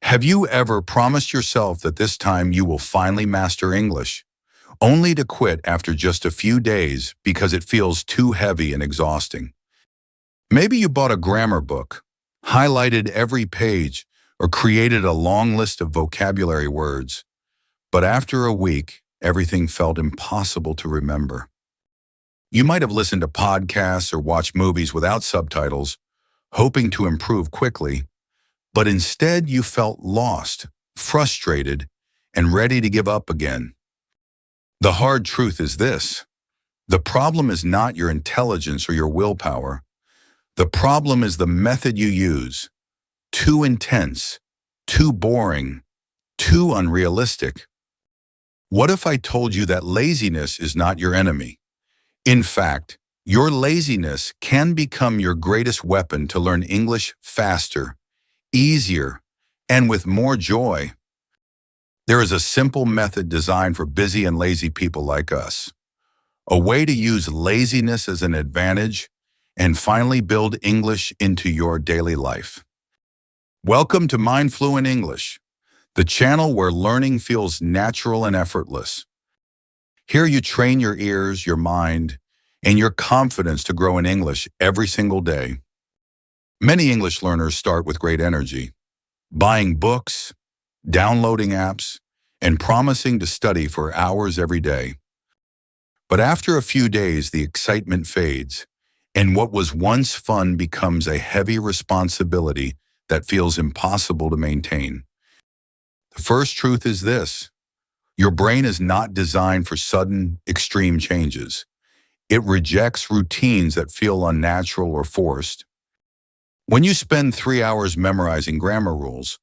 Have you ever promised yourself that this time you will finally master English, only to quit after just a few days because it feels too heavy and exhausting? Maybe you bought a grammar book, highlighted every page, or created a long list of vocabulary words, but after a week, everything felt impossible to remember. You might have listened to podcasts or watched movies without subtitles, hoping to improve quickly, but instead you felt lost, frustrated, and ready to give up again. The hard truth is this: the problem is not your intelligence or your willpower. The problem is the method you use. Too intense, too boring, too unrealistic. What if I told you that laziness is not your enemy? In fact, your laziness can become your greatest weapon to learn English faster, easier, and with more joy. There is a simple method designed for busy and lazy people like us. A way to use laziness as an advantage and finally build English into your daily life. Welcome to Mind Fluent English, the channel where learning feels natural and effortless. Here you train your ears, your mind, and your confidence to grow in English every single day. Many English learners start with great energy, buying books, downloading apps, and promising to study for hours every day. But after a few days, the excitement fades, and what was once fun becomes a heavy responsibility that feels impossible to maintain. The first truth is this: your brain is not designed for sudden, extreme changes. It rejects routines that feel unnatural or forced. When you spend 3 hours memorizing grammar rules,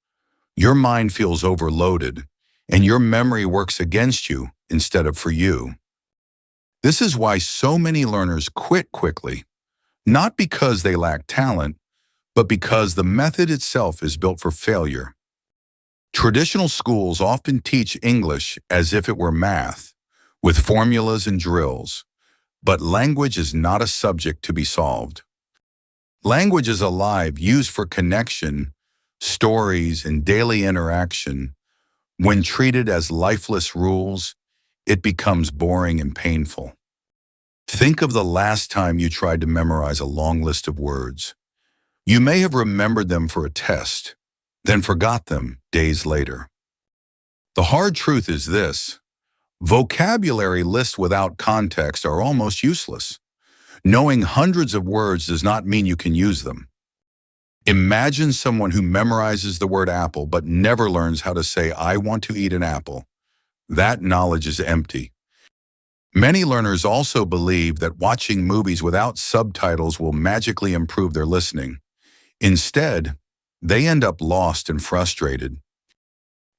your mind feels overloaded, and your memory works against you instead of for you. This is why so many learners quit quickly, not because they lack talent, but because the method itself is built for failure. Traditional schools often teach English as if it were math, with formulas and drills, but language is not a subject to be solved. Language is alive, used for connection, stories, and daily interaction. When treated as lifeless rules, it becomes boring and painful. Think of the last time you tried to memorize a long list of words. You may have remembered them for a test, then forgot them days later. The hard truth is this: vocabulary lists without context are almost useless. Knowing hundreds of words does not mean you can use them. Imagine someone who memorizes the word apple but never learns how to say, "I want to eat an apple." That knowledge is empty. Many learners also believe that watching movies without subtitles will magically improve their listening. Instead, they end up lost and frustrated.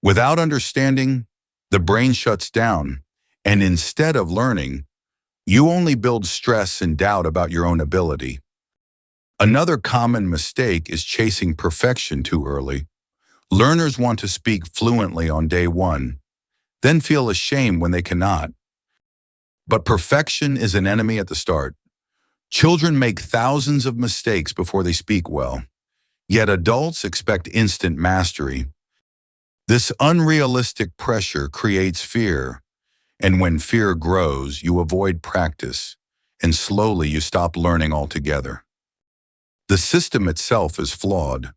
Without understanding, the brain shuts down, and instead of learning, you only build stress and doubt about your own ability. Another common mistake is chasing perfection too early. Learners want to speak fluently on day one, then feel ashamed when they cannot. But perfection is an enemy at the start. Children make thousands of mistakes before they speak well, yet adults expect instant mastery. This unrealistic pressure creates fear, and when fear grows, you avoid practice, and slowly you stop learning altogether. The system itself is flawed.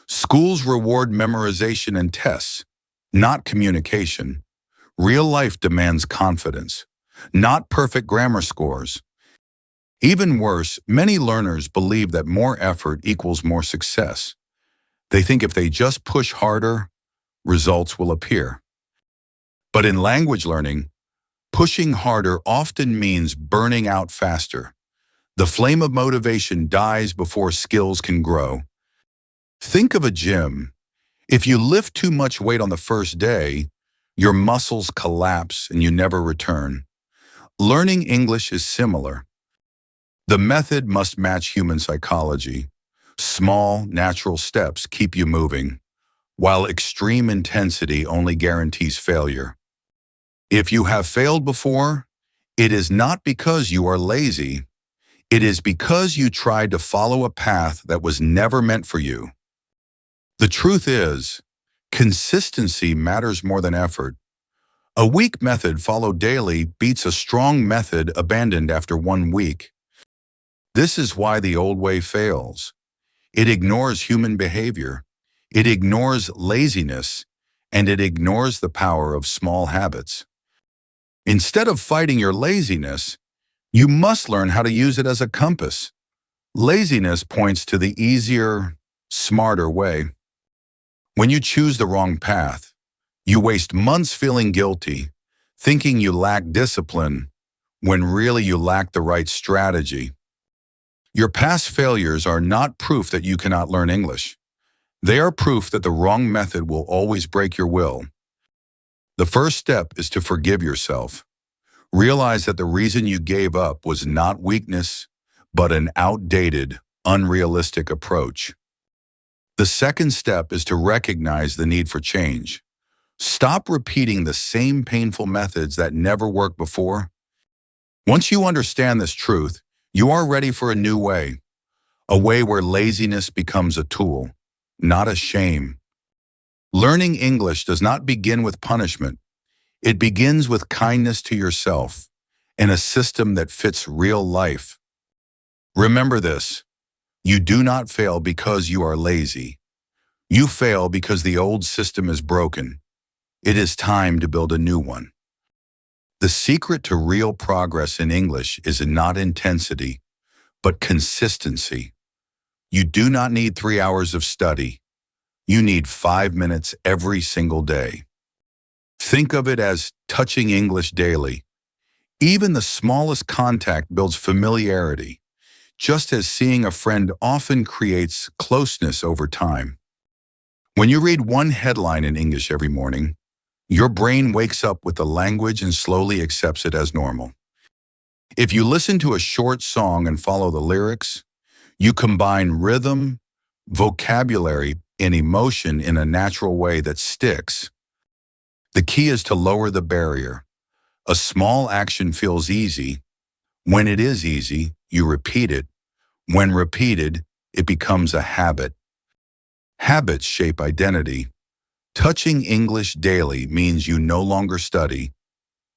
Schools reward memorization and tests, not communication. Real life demands confidence, not perfect grammar scores. Even worse, many learners believe that more effort equals more success. They think if they just push harder, results will appear. But in language learning, pushing harder often means burning out faster. The flame of motivation dies before skills can grow. Think of a gym. If you lift too much weight on the first day, your muscles collapse and you never return. Learning English is similar. The method must match human psychology. Small, natural steps keep you moving, while extreme intensity only guarantees failure. If you have failed before, it is not because you are lazy. It is because you tried to follow a path that was never meant for you. The truth is, Consistency matters more than effort. A weak method followed daily beats a strong method abandoned after 1 week. This is why the old way fails. It ignores human behavior. It ignores laziness, and it ignores the power of small habits. Instead of fighting your laziness, you must learn how to use it as a compass. Laziness points to the easier, smarter way. When you choose the wrong path, you waste months feeling guilty, thinking you lack discipline, when really you lack the right strategy. Your past failures are not proof that you cannot learn English. They are proof that the wrong method will always break your will. The first step is to forgive yourself. Realize that the reason you gave up was not weakness, but an outdated, unrealistic approach. The second step is to recognize the need for change. Stop repeating the same painful methods that never worked before. Once you understand this truth, you are ready for a new way, a way where laziness becomes a tool, not a shame. Learning English does not begin with punishment. It begins with kindness to yourself and a system that fits real life. Remember this, you do not fail because you are lazy. You fail because the old system is broken. It is time to build a new one. The secret to real progress in English is not intensity, but consistency. You do not need 3 hours of study. You need 5 minutes every single day. Think of it as touching English daily. Even the smallest contact builds familiarity, just as seeing a friend often creates closeness over time. When you read one headline in English every morning, your brain wakes up with the language and slowly accepts it as normal. If you listen to a short song and follow the lyrics, you combine rhythm, vocabulary, and emotion in a natural way that sticks. The key is to lower the barrier. A small action feels easy. When it is easy, you repeat it. When repeated, it becomes a habit. Habits shape identity. Touching English daily means you no longer study.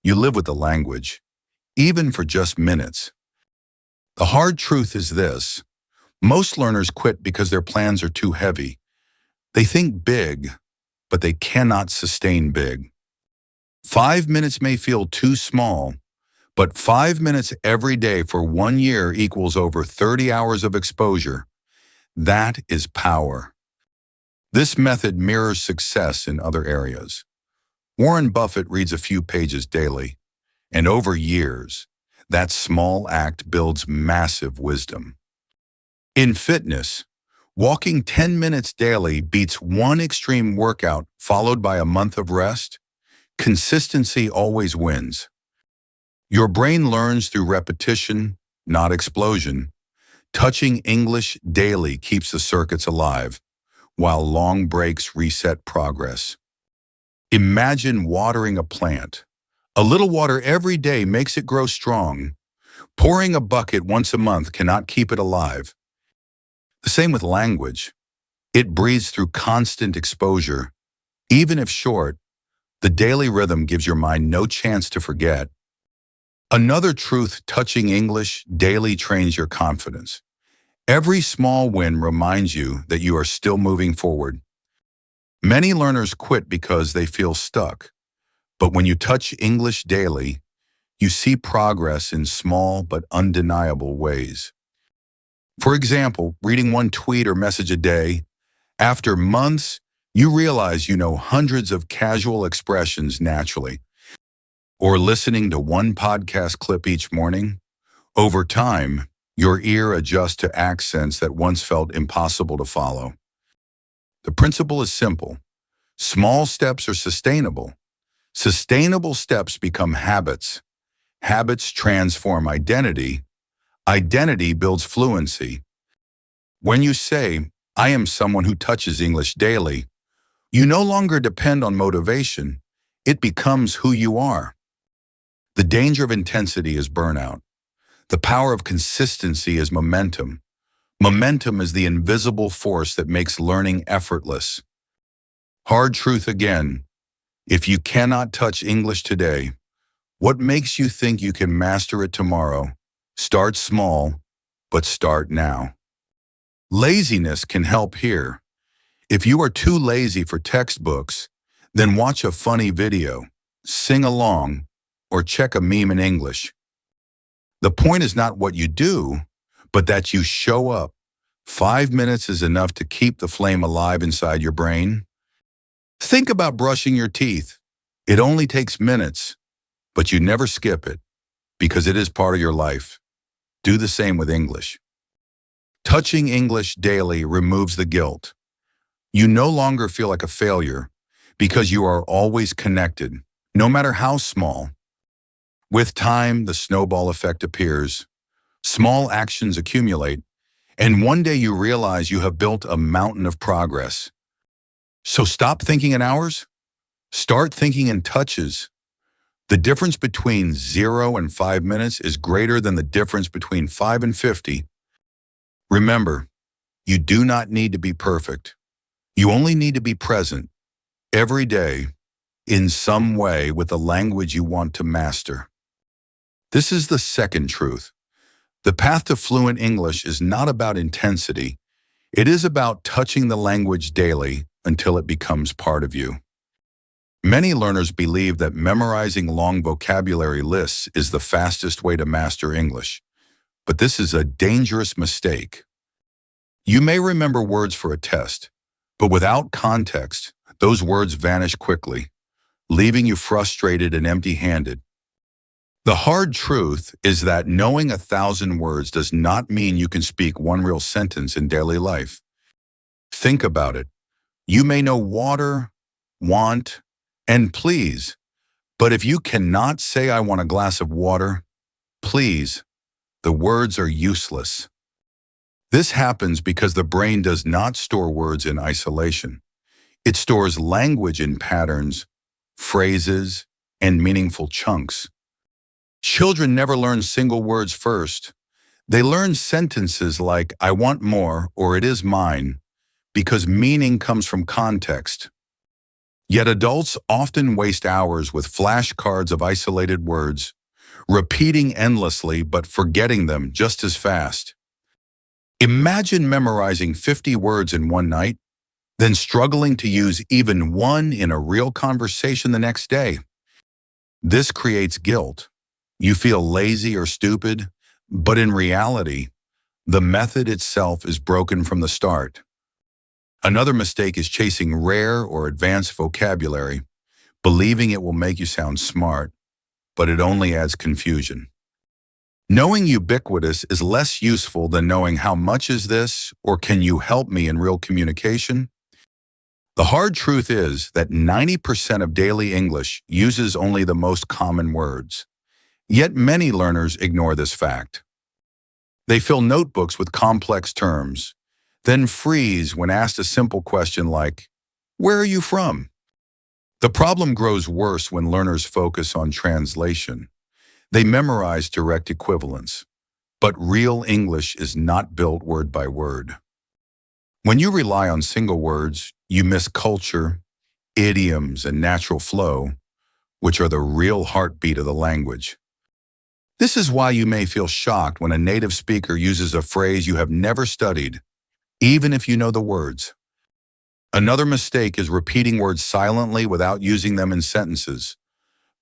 You live with the language, even for just minutes. The hard truth is this. Most learners quit because their plans are too heavy. They think big, but they cannot sustain big. 5 minutes may feel too small, but 5 minutes every day for 1 year equals over 30 hours of exposure. That is power. This method mirrors success in other areas. Warren Buffett reads a few pages daily, and over years, that small act builds massive wisdom. In fitness, walking 10 minutes daily beats one extreme workout followed by a month of rest. Consistency always wins. Your brain learns through repetition, not explosion. Touching English daily keeps the circuits alive, while long breaks reset progress. Imagine watering a plant. A little water every day makes it grow strong. Pouring a bucket once a month cannot keep it alive. The same with language. It breathes through constant exposure. Even if short, the daily rhythm gives your mind no chance to forget. Another truth touching English daily trains your confidence. Every small win reminds you that you are still moving forward. Many learners quit because they feel stuck. But when you touch English daily, you see progress in small but undeniable ways. For example, reading one tweet or message a day, after months, you realize you know hundreds of casual expressions naturally. Or listening to one podcast clip each morning, over time, your ear adjusts to accents that once felt impossible to follow. The principle is simple. Small steps are sustainable. Sustainable steps become habits. Habits transform identity. Identity builds fluency. When you say, "I am someone who touches English daily," you no longer depend on motivation. It becomes who you are. The danger of intensity is burnout. The power of consistency is momentum. Momentum is the invisible force that makes learning effortless. Hard truth again. If you cannot touch English today, what makes you think you can master it tomorrow? Start small, but start now. Laziness can help here. If you are too lazy for textbooks, then watch a funny video, sing along, or check a meme in English. The point is not what you do, but that you show up. 5 minutes is enough to keep the flame alive inside your brain. Think about brushing your teeth. It only takes minutes, but you never skip it because it is part of your life. Do the same with English. Touching English daily removes the guilt. You no longer feel like a failure because you are always connected, no matter how small. With time, the snowball effect appears. Small actions accumulate, and one day you realize you have built a mountain of progress. So stop thinking in hours. Start thinking in touches. The difference between 0 and 5 minutes is greater than the difference between 5 and 50. Remember, you do not need to be perfect. You only need to be present every day in some way with the language you want to master. This is the second truth. The path to fluent English is not about intensity. It is about touching the language daily until it becomes part of you. Many learners believe that memorizing long vocabulary lists is the fastest way to master English, but this is a dangerous mistake. You may remember words for a test, but without context, those words vanish quickly, leaving you frustrated and empty-handed. The hard truth is that knowing 1,000 words does not mean you can speak one real sentence in daily life. Think about it. You may know water, want, and please, but if you cannot say I want a glass of water, please, the words are useless. This happens because the brain does not store words in isolation. It stores language in patterns, phrases, and meaningful chunks. Children never learn single words first. They learn sentences like, I want more, or it is mine, because meaning comes from context. Yet adults often waste hours with flashcards of isolated words, repeating endlessly but forgetting them just as fast. Imagine memorizing 50 words in one night, then struggling to use even one in a real conversation the next day. This creates guilt. You feel lazy or stupid, but in reality, the method itself is broken from the start. Another mistake is chasing rare or advanced vocabulary, believing it will make you sound smart, but it only adds confusion. Knowing ubiquitous is less useful than knowing how much is this or can you help me in real communication? The hard truth is that 90% of daily English uses only the most common words. Yet many learners ignore this fact. They fill notebooks with complex terms, then freeze when asked a simple question like, "Where are you from?" The problem grows worse when learners focus on translation. They memorize direct equivalents, but real English is not built word by word. When you rely on single words, you miss culture, idioms, and natural flow, which are the real heartbeat of the language. This is why you may feel shocked when a native speaker uses a phrase you have never studied, even if you know the words. Another mistake is repeating words silently without using them in sentences.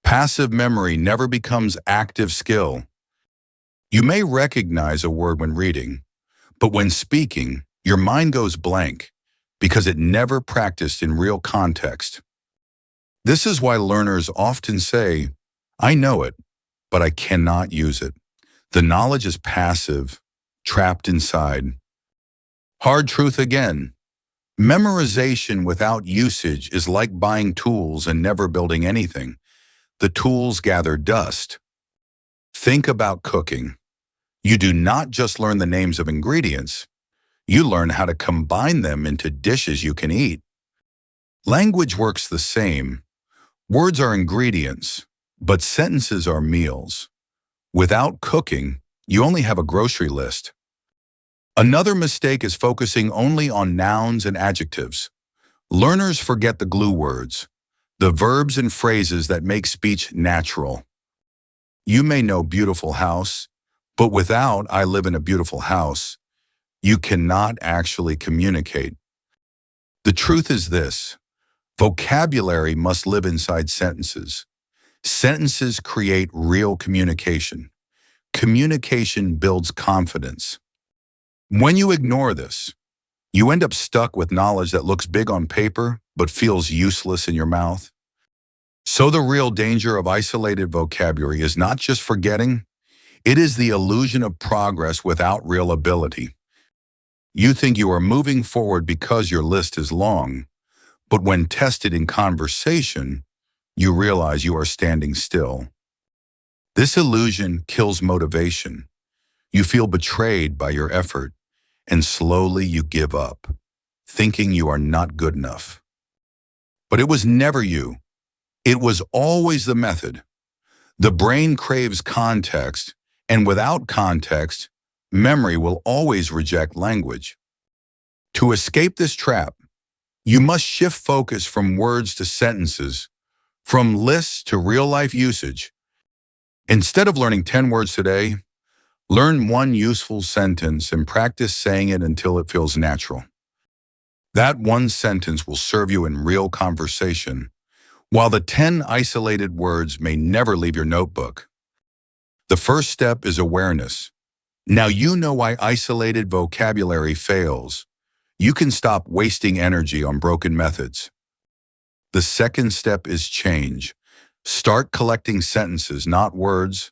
Passive memory never becomes active skill. You may recognize a word when reading, but when speaking, your mind goes blank because it never practiced in real context. This is why learners often say, I know it, but I cannot use it. The knowledge is passive, trapped inside. Hard truth again. Memorization without usage is like buying tools and never building anything. The tools gather dust. Think about cooking. You do not just learn the names of ingredients. You learn how to combine them into dishes you can eat. Language works the same. Words are ingredients, but sentences are meals. Without cooking, you only have a grocery list. Another mistake is focusing only on nouns and adjectives. Learners forget the glue words, the verbs and phrases that make speech natural. You may know beautiful house, but without I live in a beautiful house, you cannot actually communicate. The truth is this: vocabulary must live inside sentences. Sentences create real communication. Communication builds confidence. When you ignore this, you end up stuck with knowledge that looks big on paper but feels useless in your mouth. So the real danger of isolated vocabulary is not just forgetting, it is the illusion of progress without real ability. You think you are moving forward because your list is long, but when tested in conversation, you realize you are standing still. This illusion kills motivation. You feel betrayed by your effort, and slowly you give up, thinking you are not good enough. But it was never you. It was always the method. The brain craves context, and without context, memory will always reject language. To escape this trap, you must shift focus from words to sentences, from lists to real-life usage. Instead of learning 10 words today, learn one useful sentence and practice saying it until it feels natural. That one sentence will serve you in real conversation, while the 10 isolated words may never leave your notebook. The first step is awareness. Now you know why isolated vocabulary fails. You can stop wasting energy on broken methods. The second step is change. Start collecting sentences, not words.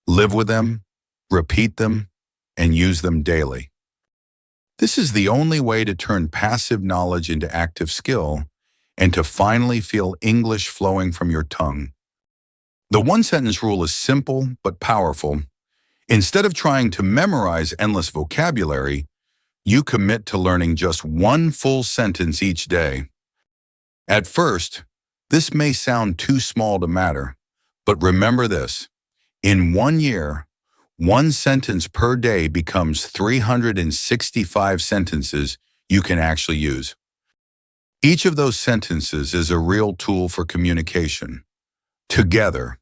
Live with them, repeat them, and use them daily. This is the only way to turn passive knowledge into active skill and to finally feel English flowing from your tongue. The one-sentence rule is simple but powerful. Instead of trying to memorize endless vocabulary, you commit to learning just one full sentence each day. At first, this may sound too small to matter, but remember this: in 1 year, one sentence per day becomes 365 sentences you can actually use. Each of those sentences is a real tool for communication. Together,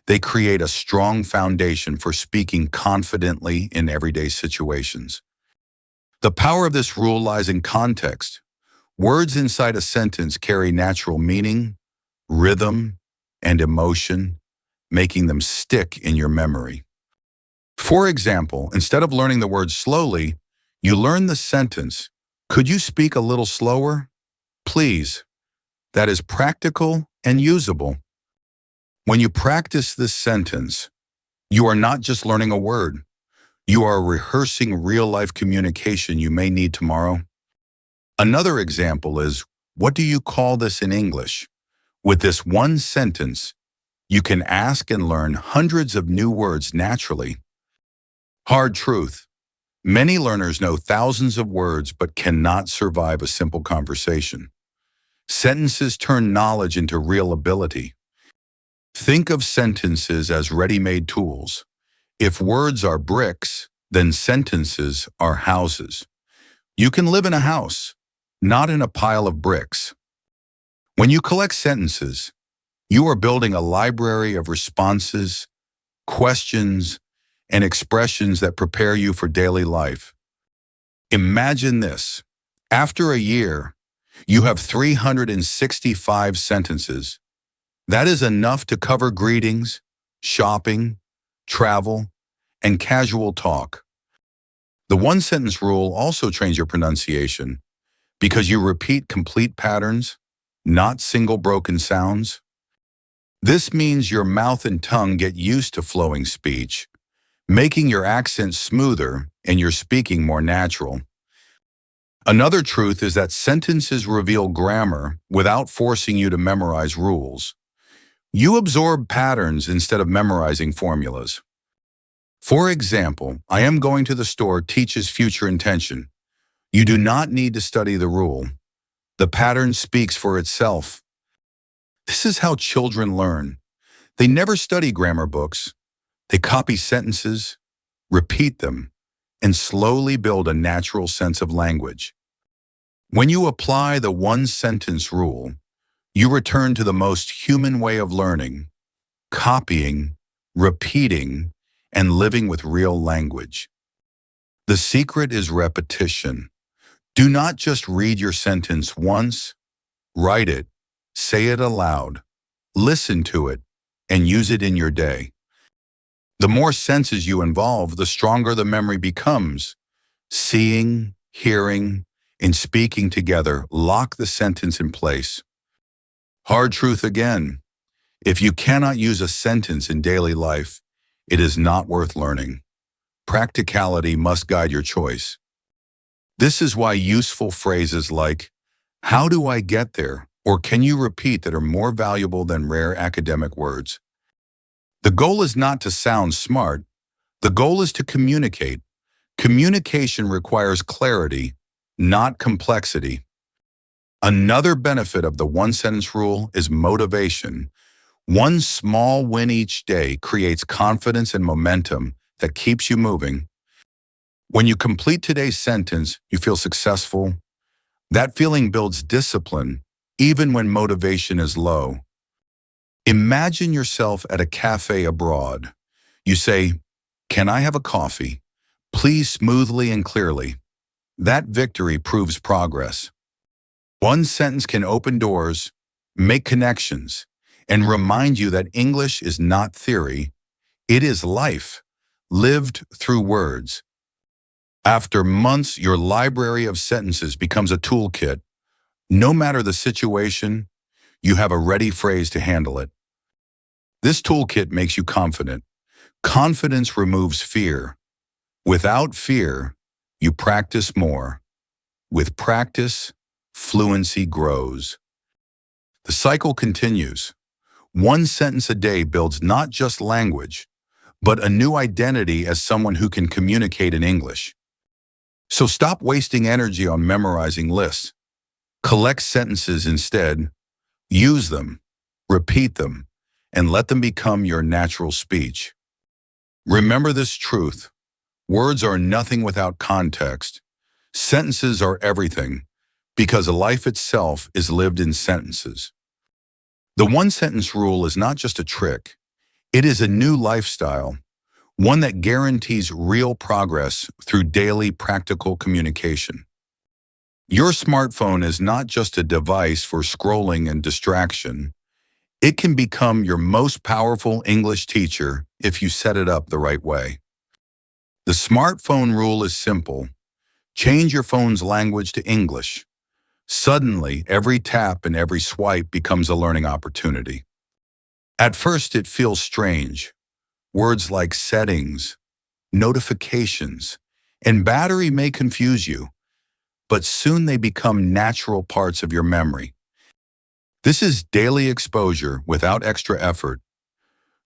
they create a strong foundation for speaking confidently in everyday situations. The power of this rule lies in context. Words inside a sentence carry natural meaning, rhythm, and emotion, making them stick in your memory. For example, instead of learning the word slowly, you learn the sentence, "Could you speak a little slower? Please." That is practical and usable. When you practice this sentence, you are not just learning a word. You are rehearsing real-life communication you may need tomorrow. Another example is, "What do you call this in English?" With this one sentence, you can ask and learn hundreds of new words naturally. Hard truth: many learners know thousands of words but cannot survive a simple conversation. Sentences turn knowledge into real ability. Think of sentences as ready-made tools. If words are bricks, then sentences are houses. You can live in a house, not in a pile of bricks. When you collect sentences, you are building a library of responses, questions, and expressions that prepare you for daily life. Imagine this: after a year, you have 365 sentences. That is enough to cover greetings, shopping, travel, and casual talk. The one-sentence rule also trains your pronunciation because you repeat complete patterns, not single broken sounds. This means your mouth and tongue get used to flowing speech, making your accent smoother and your speaking more natural. Another truth is that sentences reveal grammar without forcing you to memorize rules. You absorb patterns instead of memorizing formulas. For example, "I am going to the store" teaches future intention. You do not need to study the rule. The pattern speaks for itself. This is how children learn. They never study grammar books. They copy sentences, repeat them, and slowly build a natural sense of language. When you apply the one-sentence rule, you return to the most human way of learning, copying, repeating, and living with real language. The secret is repetition. Do not just read your sentence once, write it, say it aloud, listen to it, and use it in your day. The more senses you involve, the stronger the memory becomes. Seeing, hearing, and speaking together lock the sentence in place. Hard truth again. If you cannot use a sentence in daily life, it is not worth learning. Practicality must guide your choice. This is why useful phrases like, "How do I get there?" or "Can you repeat?" that are more valuable than rare academic words. The goal is not to sound smart. The goal is to communicate. Communication requires clarity, not complexity. Another benefit of the one-sentence rule is motivation. One small win each day creates confidence and momentum that keeps you moving. When you complete today's sentence, you feel successful. That feeling builds discipline, even when motivation is low. Imagine yourself at a cafe abroad. You say, "Can I have a coffee? Please," smoothly and clearly. That victory proves progress. One sentence can open doors, make connections, and remind you that English is not theory. It is life, lived through words. After months, your library of sentences becomes a toolkit. No matter the situation, you have a ready phrase to handle it. This toolkit makes you confident. Confidence removes fear. Without fear, you practice more. With practice, fluency grows. The cycle continues. One sentence a day builds not just language, but a new identity as someone who can communicate in English. So stop wasting energy on memorizing lists. Collect sentences instead, use them, repeat them, and let them become your natural speech. Remember this truth: words are nothing without context. Sentences are everything, because life itself is lived in sentences. The one-sentence rule is not just a trick. It is a new lifestyle, one that guarantees real progress through daily practical communication. Your smartphone is not just a device for scrolling and distraction. It can become your most powerful English teacher if you set it up the right way. The smartphone rule is simple. Change your phone's language to English. Suddenly, every tap and every swipe becomes a learning opportunity. At first, it feels strange. Words like settings, notifications, and battery may confuse you, but soon they become natural parts of your memory. This is daily exposure without extra effort.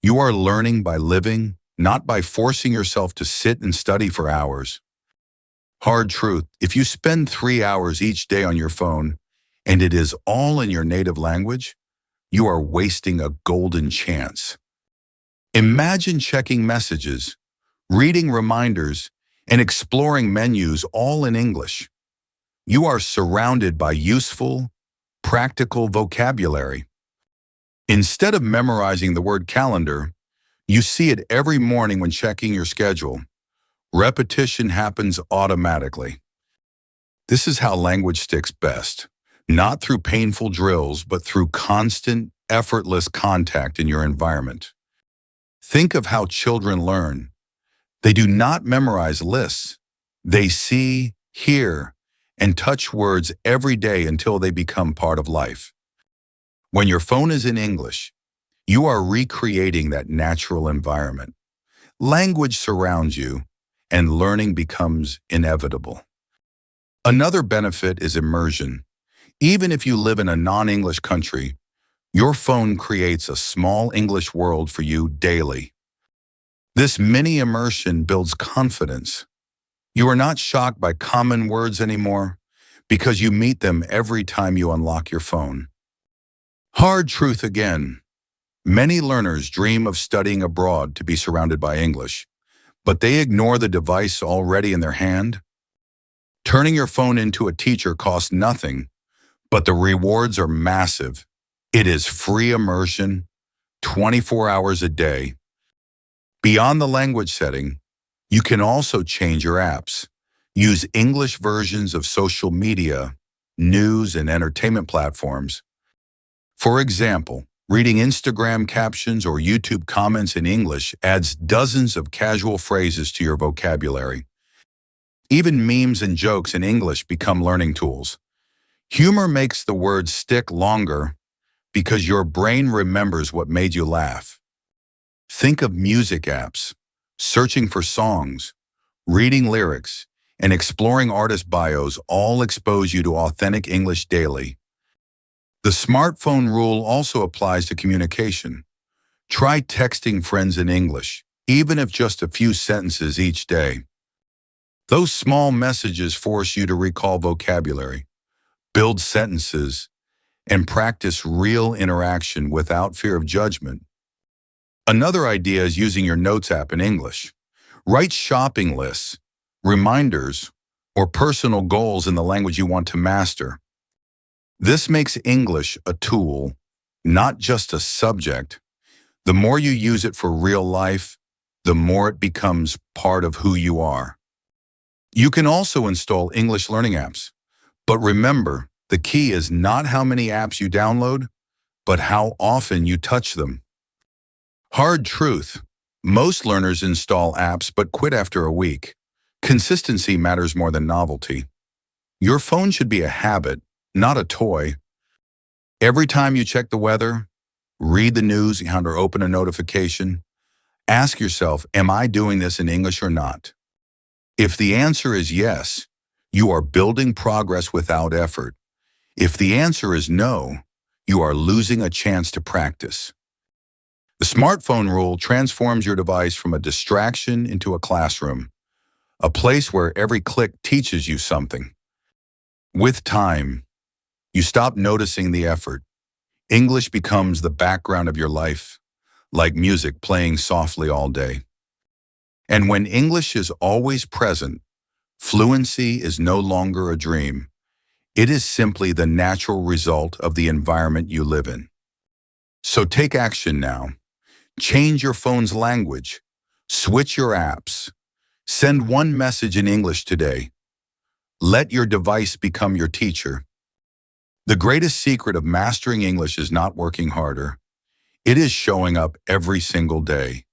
You are learning by living, not by forcing yourself to sit and study for hours. Hard truth: if you spend 3 hours each day on your phone, and it is all in your native language, you are wasting a golden chance. Imagine checking messages, reading reminders, and exploring menus all in English. You are surrounded by useful, practical vocabulary. Instead of memorizing the word calendar, you see it every morning when checking your schedule. Repetition happens automatically. This is how language sticks best, not through painful drills, but through constant, effortless contact in your environment. Think of how children learn. They do not memorize lists. They see, hear, and touch words every day until they become part of life. When your phone is in English, you are recreating that natural environment. Language surrounds you, and learning becomes inevitable. Another benefit is immersion. Even if you live in a non-English country, your phone creates a small English world for you daily. This mini immersion builds confidence. You are not shocked by common words anymore because you meet them every time you unlock your phone. Hard truth again. Many learners dream of studying abroad to be surrounded by English, but they ignore the device already in their hand. Turning your phone into a teacher costs nothing, but the rewards are massive. It is free immersion, 24 hours a day. Beyond the language setting, you can also change your apps. Use English versions of social media, news, and entertainment platforms. For example, reading Instagram captions or YouTube comments in English adds dozens of casual phrases to your vocabulary. Even memes and jokes in English become learning tools. Humor makes the words stick longer because your brain remembers what made you laugh. Think of music apps, searching for songs, reading lyrics, and exploring artist bios all expose you to authentic English daily. The smartphone rule also applies to communication. Try texting friends in English, even if just a few sentences each day. Those small messages force you to recall vocabulary, build sentences, and practice real interaction without fear of judgment. Another idea is using your notes app in English. Write shopping lists, reminders, or personal goals in the language you want to master. This makes English a tool, not just a subject. The more you use it for real life, the more it becomes part of who you are. You can also install English learning apps. But remember, the key is not how many apps you download, but how often you touch them. Hard truth. Most learners install apps but quit after a week. Consistency matters more than novelty. Your phone should be a habit, not a toy. Every time you check the weather, read the news, or open a notification, ask yourself, am I doing this in English or not? If the answer is yes, you are building progress without effort. If the answer is no, you are losing a chance to practice. The smartphone rule transforms your device from a distraction into a classroom, a place where every click teaches you something. With time, you stop noticing the effort. English becomes the background of your life, like music playing softly all day. And when English is always present, fluency is no longer a dream. It is simply the natural result of the environment you live in. So take action now. Change your phone's language. Switch your apps. Send one message in English today. Let your device become your teacher. The greatest secret of mastering English is not working harder. It is showing up every single day.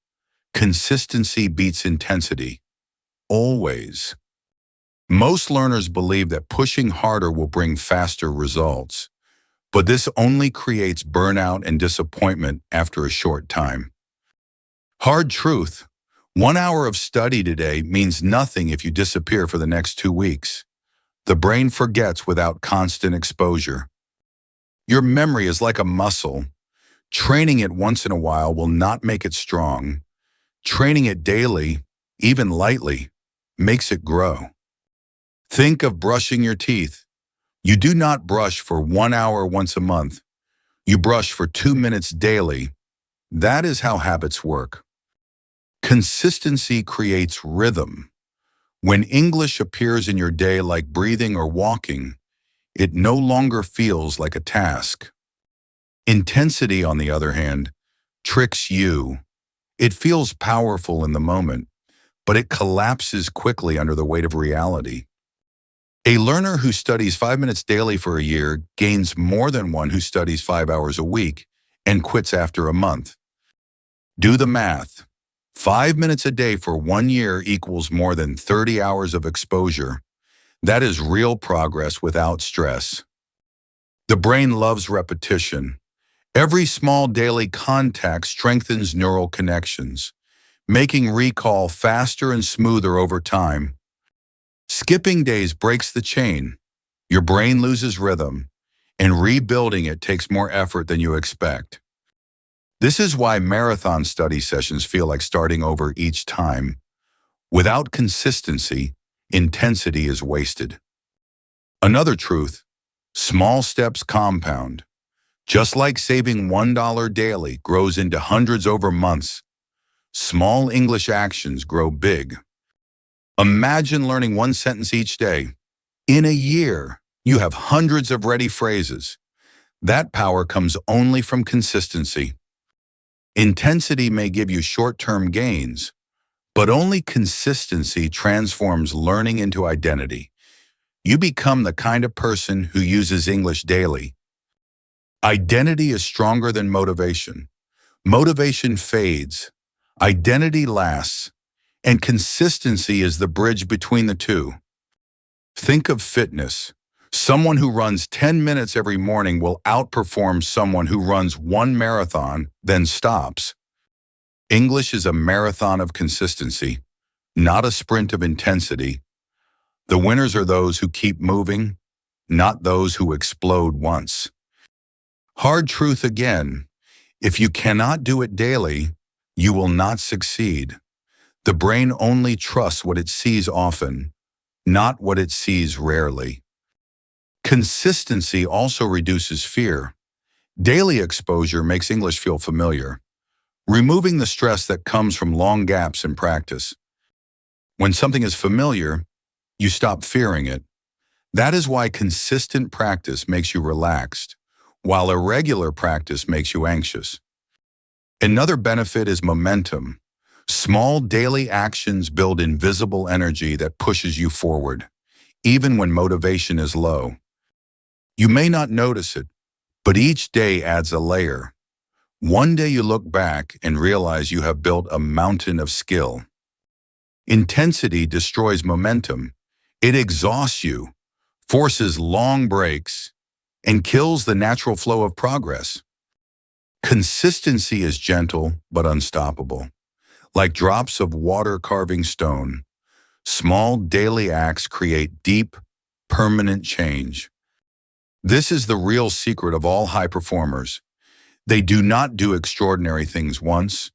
Consistency beats intensity. Always. Most learners believe that pushing harder will bring faster results, but this only creates burnout and disappointment after a short time. Hard truth. 1 hour of study today means nothing if you disappear for the next 2 weeks. The brain forgets without constant exposure. Your memory is like a muscle. Training it once in a while will not make it strong. Training it daily, even lightly, makes it grow. Think of brushing your teeth. You do not brush for 1 hour once a month. You brush for 2 minutes daily. That is how habits work. Consistency creates rhythm. When English appears in your day like breathing or walking, it no longer feels like a task. Intensity, on the other hand, tricks you. It feels powerful in the moment, but it collapses quickly under the weight of reality. A learner who studies 5 minutes daily for a year gains more than one who studies 5 hours a week and quits after a month. Do the math. 5 minutes a day for 1 year equals more than 30 hours of exposure. That is real progress without stress. The brain loves repetition. Every small daily contact strengthens neural connections, making recall faster and smoother over time. Skipping days breaks the chain. Your brain loses rhythm, and rebuilding it takes more effort than you expect. This is why marathon study sessions feel like starting over each time. Without consistency, intensity is wasted. Another truth, small steps compound. Just like saving $1 daily grows into hundreds over months, small English actions grow big. Imagine learning one sentence each day, In a year, you have hundreds of ready phrases. That power comes only from consistency. Intensity may give you short-term gains, but only consistency transforms learning into identity. You become the kind of person who uses English daily. Identity is stronger than motivation. Motivation fades. Identity lasts. And consistency is the bridge between the two. Think of fitness. Someone who runs 10 minutes every morning will outperform someone who runs one marathon, then stops. English is a marathon of consistency, not a sprint of intensity. The winners are those who keep moving, not those who explode once. Hard truth again, if you cannot do it daily, you will not succeed. The brain only trusts what it sees often, not what it sees rarely. Consistency also reduces fear. Daily exposure makes English feel familiar, removing the stress that comes from long gaps in practice. When something is familiar, you stop fearing it. That is why consistent practice makes you relaxed, while irregular practice makes you anxious. Another benefit is momentum. Small daily actions build invisible energy that pushes you forward, even when motivation is low. You may not notice it, but each day adds a layer. One day you look back and realize you have built a mountain of skill. Intensity destroys momentum. It exhausts you, forces long breaks, and kills the natural flow of progress. Consistency is gentle but unstoppable. Like drops of water carving stone, small daily acts create deep, permanent change. This is the real secret of all high performers. They do not do extraordinary things once.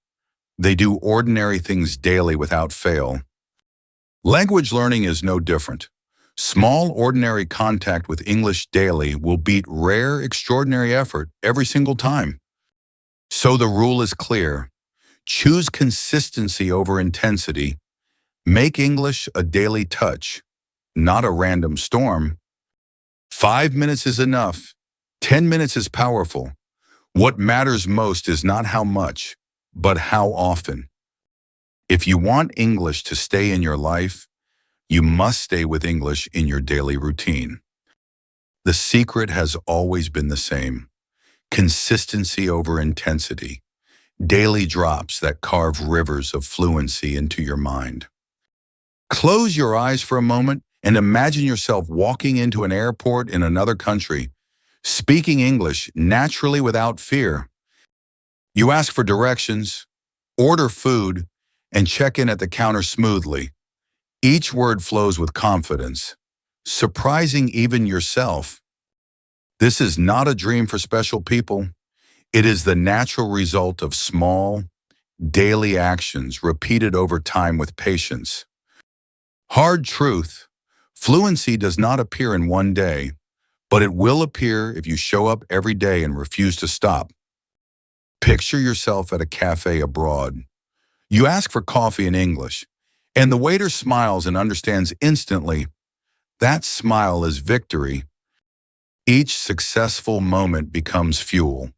They do ordinary things daily without fail. Language learning is no different. Small, ordinary contact with English daily will beat rare, extraordinary effort every single time. So the rule is clear. Choose consistency over intensity. Make English a daily touch, not a random storm. 5 minutes is enough. 10 minutes is powerful. What matters most is not how much, but how often. If you want English to stay in your life, you must stay with English in your daily routine. The secret has always been the same. Consistency over intensity. Daily drops that carve rivers of fluency into your mind. Close your eyes for a moment and imagine yourself walking into an airport in another country, speaking English naturally without fear. You ask for directions, order food, and check in at the counter smoothly. Each word flows with confidence, surprising even yourself. This is not a dream for special people. It is the natural result of small, daily actions repeated over time with patience. Hard truth. Fluency does not appear in one day, but it will appear if you show up every day and refuse to stop. Picture yourself at a cafe abroad. You ask for coffee in English, and the waiter smiles and understands instantly. That smile is victory. Each successful moment becomes fuel.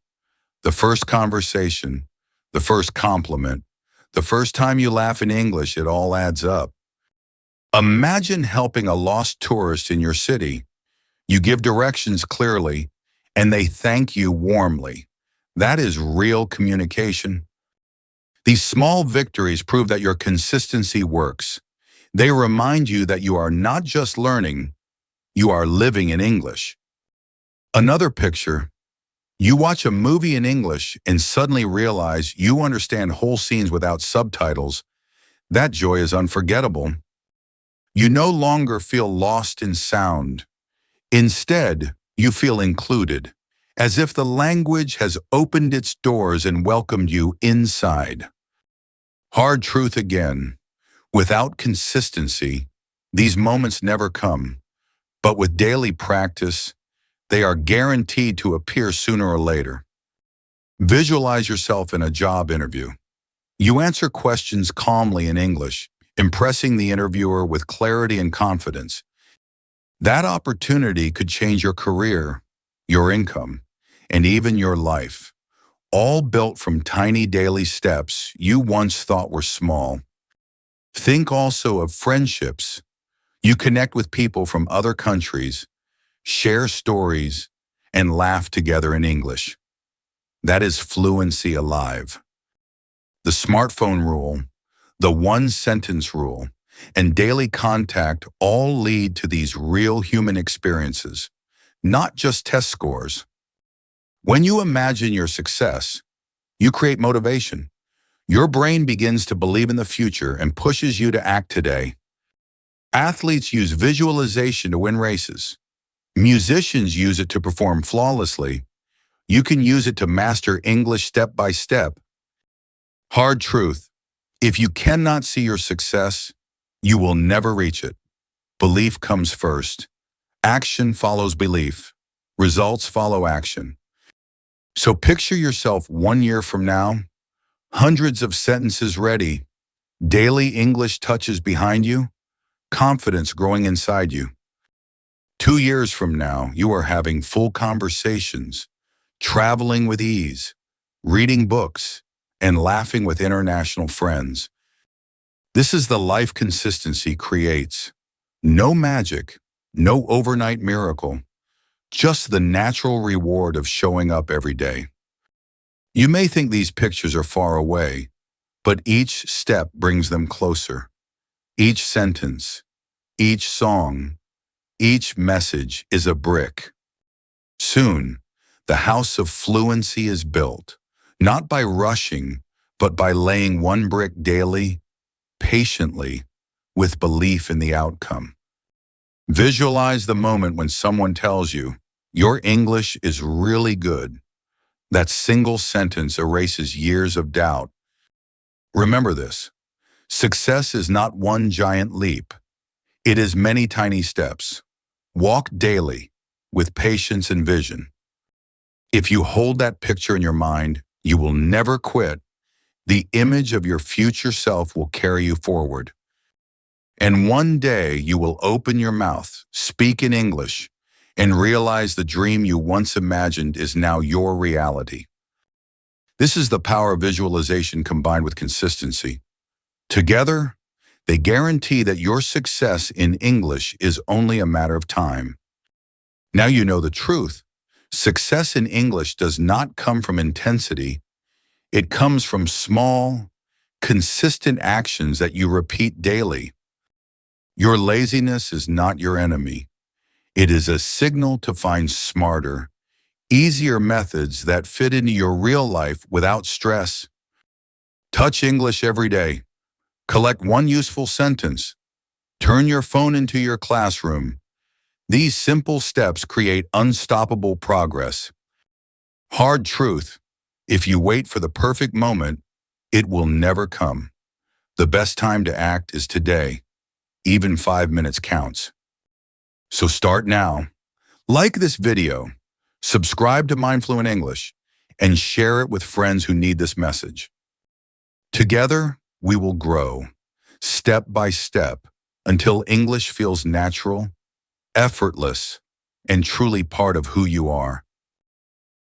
The first conversation, the first compliment, the first time you laugh in English, it all adds up. Imagine helping a lost tourist in your city. You give directions clearly, and they thank you warmly. That is real communication. These small victories prove that your consistency works. They remind you that you are not just learning, you are living in English. Another picture. You watch a movie in English and suddenly realize you understand whole scenes without subtitles. That joy is unforgettable. You no longer feel lost in sound. Instead, you feel included, as if the language has opened its doors and welcomed you inside. Hard truth again. Without consistency, these moments never come. But with daily practice, they are guaranteed to appear sooner or later. Visualize yourself in a job interview. You answer questions calmly in English, impressing the interviewer with clarity and confidence. That opportunity could change your career, your income, and even your life, all built from tiny daily steps you once thought were small. Think also of friendships. You connect with people from other countries, share stories, and laugh together in English. That is fluency alive. The smartphone rule, the one-sentence rule, and daily contact all lead to these real human experiences, not just test scores. When you imagine your success, you create motivation. Your brain begins to believe in the future and pushes you to act today. Athletes use visualization to win races. Musicians use it to perform flawlessly. You can use it to master English step by step. Hard truth: if you cannot see your success, you will never reach it. Belief comes first. Action follows belief. Results follow action. So picture yourself 1 year from now, hundreds of sentences ready, daily English touches behind you, confidence growing inside you. 2 years from now, you are having full conversations, traveling with ease, reading books, and laughing with international friends. This is the life consistency creates. No magic, no overnight miracle, just the natural reward of showing up every day. You may think these pictures are far away, but each step brings them closer. Each sentence, each song, each message is a brick. Soon, the house of fluency is built, not by rushing, but by laying one brick daily, patiently, with belief in the outcome. Visualize the moment when someone tells you, "Your English is really good." That single sentence erases years of doubt. Remember this: success is not one giant leap. It is many tiny steps. Walk daily, with patience and vision. If you hold that picture in your mind, you will never quit. The image of your future self will carry you forward. And one day you will open your mouth, speak in English, and realize the dream you once imagined is now your reality. This is the power of visualization combined with consistency. Together, they guarantee that your success in English is only a matter of time. Now you know the truth. Success in English does not come from intensity. It comes from small, consistent actions that you repeat daily. Your laziness is not your enemy. It is a signal to find smarter, easier methods that fit into your real life without stress. Touch English every day. Collect one useful sentence. Turn your phone into your classroom. These simple steps create unstoppable progress. Hard truth: if you wait for the perfect moment, it will never come. The best time to act is today. Even 5 minutes counts. So start now. Like this video, subscribe to Mindfluent English, and share it with friends who need this message. Together, we will grow, step by step, until English feels natural, effortless, and truly part of who you are.